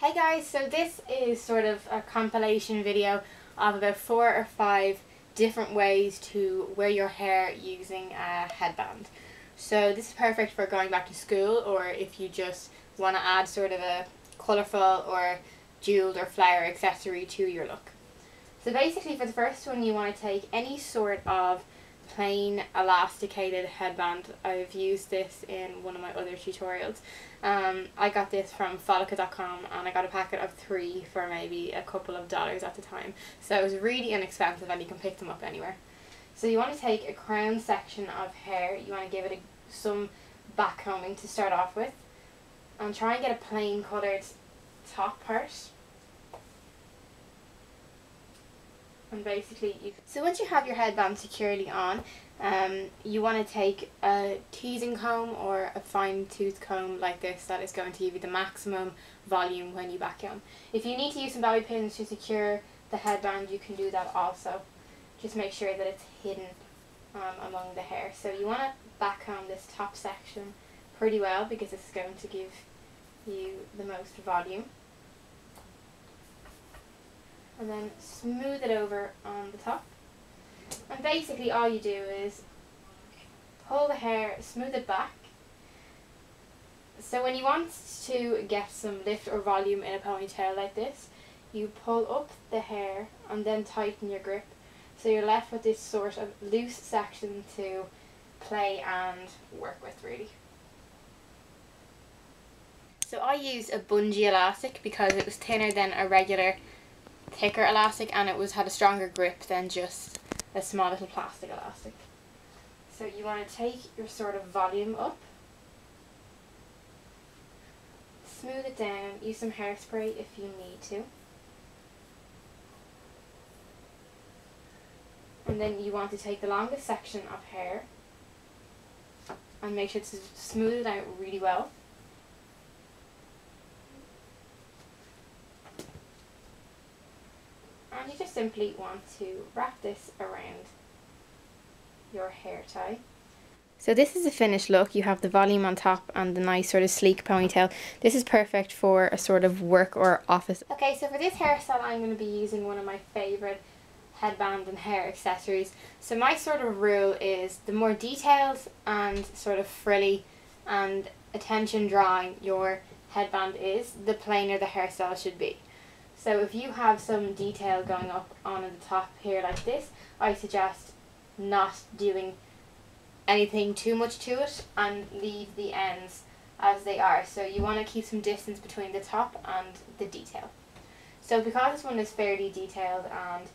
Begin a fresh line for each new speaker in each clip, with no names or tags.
Hey guys, so this is sort of a compilation video of about 4 or 5 different ways to wear your hair using a headband. So this is perfect for going back to school, or if you just want to add sort of a colourful or jeweled or flower accessory to your look. So basically for the first one you want to take any sort of plain elasticated headband. I've used this in one of my other tutorials. I got this from Follica.com and I got a packet of 3 for maybe a couple of dollars at the time. So it was really inexpensive and you can pick them up anywhere. So you want to take a crown section of hair, you want to give it some back combing to start off with, and try and get a plain coloured top part. And basically, so once you have your headband securely on, you want to take a teasing comb or a fine tooth comb like this that is going to give you the maximum volume when you back comb. If you need to use some bobby pins to secure the headband, you can do that also. Just make sure that it's hidden among the hair. So you want to back comb this top section pretty well because it's going to give you the most volume. And then smooth it over on the top. And basically all you do is pull the hair, smooth it back. So when you want to get some lift or volume in a ponytail like this, you pull up the hair and then tighten your grip. So you're left with this sort of loose section to play and work with really. So I used a bungee elastic because it was thinner than a regular thicker elastic, and it had a stronger grip than just a small little plastic elastic. So you want to take your sort of volume up, smooth it down, use some hairspray if you need to, and then you want to take the longest section of hair and make sure to smooth it out really well. And you just simply want to wrap this around your hair tie. So this is a finished look. You have the volume on top and the nice sort of sleek ponytail. This is perfect for a sort of work or office. Okay, so for this hairstyle I'm going to be using one of my favourite headband and hair accessories. So my sort of rule is the more detailed and sort of frilly and attention drawing your headband is, the plainer the hairstyle should be. So if you have some detail going up on the top here like this, I suggest not doing anything too much to it and leave the ends as they are. So you want to keep some distance between the top and the detail. So because this one is fairly detailed and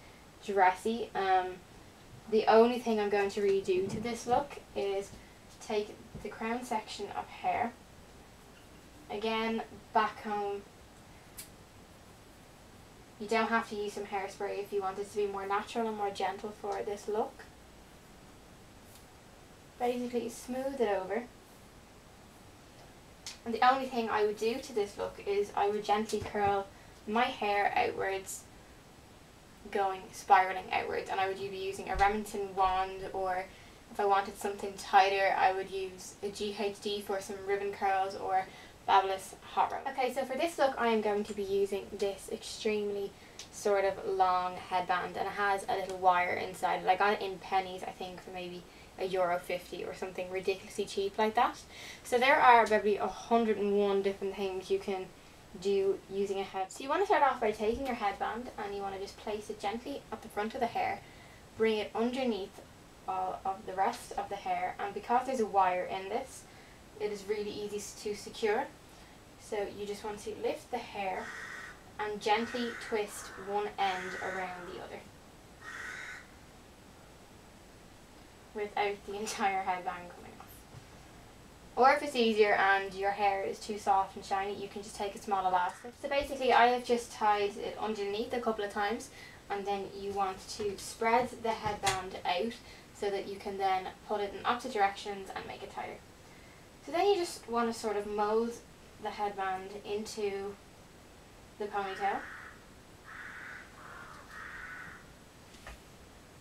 dressy, the only thing I'm going to really do to this look is take the crown section of hair, again back comb. You don't have to use some hairspray if you want this to be more natural and more gentle for this look. Basically smooth it over. And the only thing I would do to this look is I would gently curl my hair outwards, spiraling outwards, and I would be using a Remington wand, or if I wanted something tighter I would use a GHD for some ribbon curls, or Fabulous hot rod. Okay, so for this look I am going to be using this extremely sort of long headband, and it has a little wire inside it. I got it in pennies, I think, for maybe €1.50 or something ridiculously cheap like that. So there are probably 101 different things you can do using a head. So you want to start off by taking your headband and you want to just place it gently at the front of the hair, bring it underneath all of the rest of the hair, and because there's a wire in this, it is really easy to secure. So you just want to lift the hair and gently twist one end around the other without the entire headband coming off. Or if it's easier and your hair is too soft and shiny, you can just take a small elastic. So basically I have just tied it underneath a couple of times, and then you want to spread the headband out so that you can then pull it in opposite directions and make it tighter. So then you just want to sort of mold the headband into the ponytail.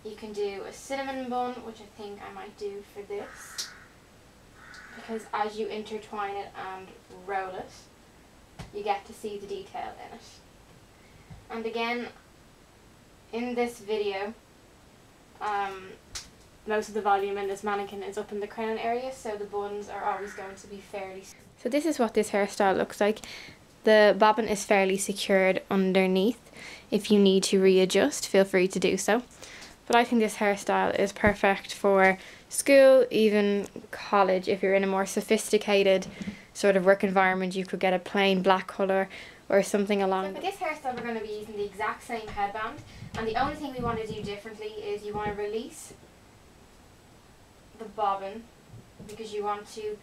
You can do a cinnamon bun, which I think I might do for this, because as you intertwine it and roll it, you get to see the detail in it. And again, in this video, most of the volume in this mannequin is up in the crown area, so the buns are always going to be fairly... So this is what this hairstyle looks like. The bobbin is fairly secured underneath. If you need to readjust, feel free to do so. But I think this hairstyle is perfect for school, even college. If you're in a more sophisticated sort of work environment, you could get a plain black colour or something along. So for this hairstyle, we're going to be using the exact same headband, and the only thing we want to do differently is you want to release the bobbin, because you want to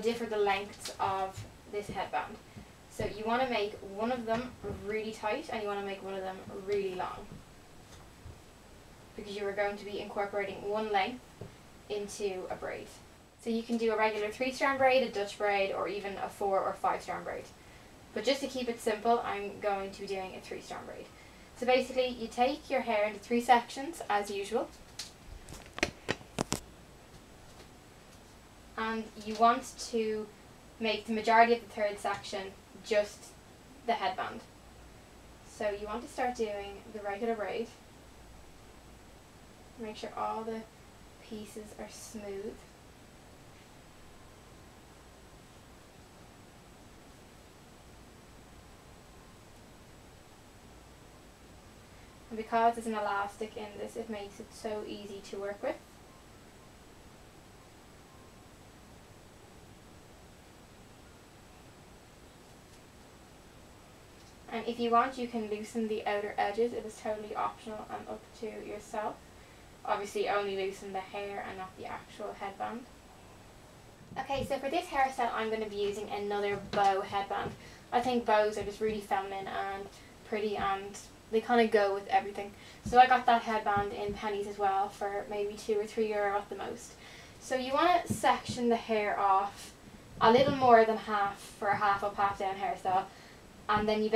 differ the lengths of this headband. So you want to make one of them really tight and you want to make one of them really long, because you are going to be incorporating one length into a braid. So you can do a regular 3-strand braid, a Dutch braid, or even a 4 or 5-strand braid. But just to keep it simple, I'm going to be doing a 3-strand braid. So basically you take your hair into 3 sections as usual, and you want to make the majority of the 3rd section just the headband. So you want to start doing the regular braid. Make sure all the pieces are smooth. And because there's an elastic in this, it makes it so easy to work with. And if you want, you can loosen the outer edges. It is totally optional and up to yourself. Obviously only loosen the hair and not the actual headband. Okay, so for this hairstyle I'm going to be using another bow headband. I think bows are just really feminine and pretty, and they kind of go with everything. So I got that headband in pennies as well for maybe €2 or €3 at the most. So you want to section the hair off a little more than half for a half up, half down hairstyle. And then you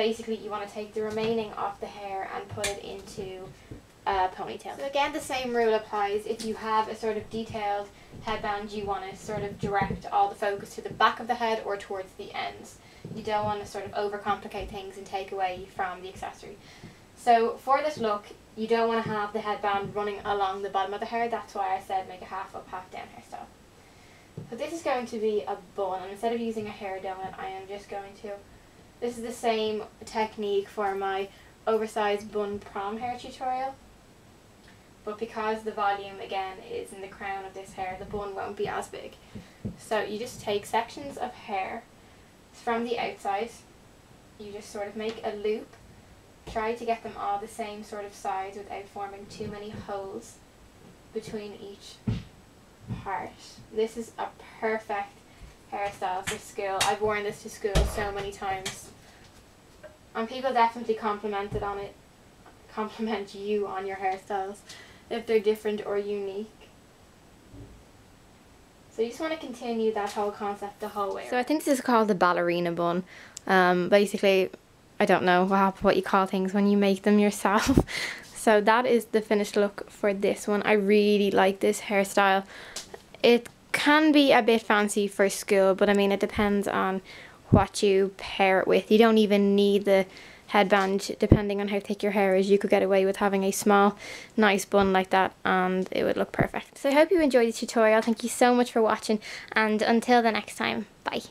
want to take the remaining off the hair and put it into a ponytail. So again, the same rule applies. If you have a sort of detailed headband, you want to sort of direct all the focus to the back of the head or towards the ends. You don't want to sort of overcomplicate things and take away from the accessory. So for this look, you don't want to have the headband running along the bottom of the hair. That's why I said make a half up, half down hairstyle. So this is going to be a bun, and instead of using a hair donut, I am just going to... This is the same technique for my oversized bun prom hair tutorial, but because the volume again is in the crown of this hair, the bun won't be as big. So you just take sections of hair from the outside, you just sort of make a loop, try to get them all the same sort of size without forming too many holes between each part. This is a perfect hairstyle for school. I've worn this to school so many times, and people definitely compliment you on your hairstyles if they're different or unique. So you just want to continue that whole concept the whole way around. So I think this is called the ballerina bun. Basically, I don't know what you call things when you make them yourself. So that is the finished look for this one. I really like this hairstyle. It can be a bit fancy for school, but I mean it depends on what you pair it with. You don't even need the headband. Depending on how thick your hair is, you could get away with having a small nice bun like that and it would look perfect. So I hope you enjoyed the tutorial. Thank you so much for watching, and until the next time, bye.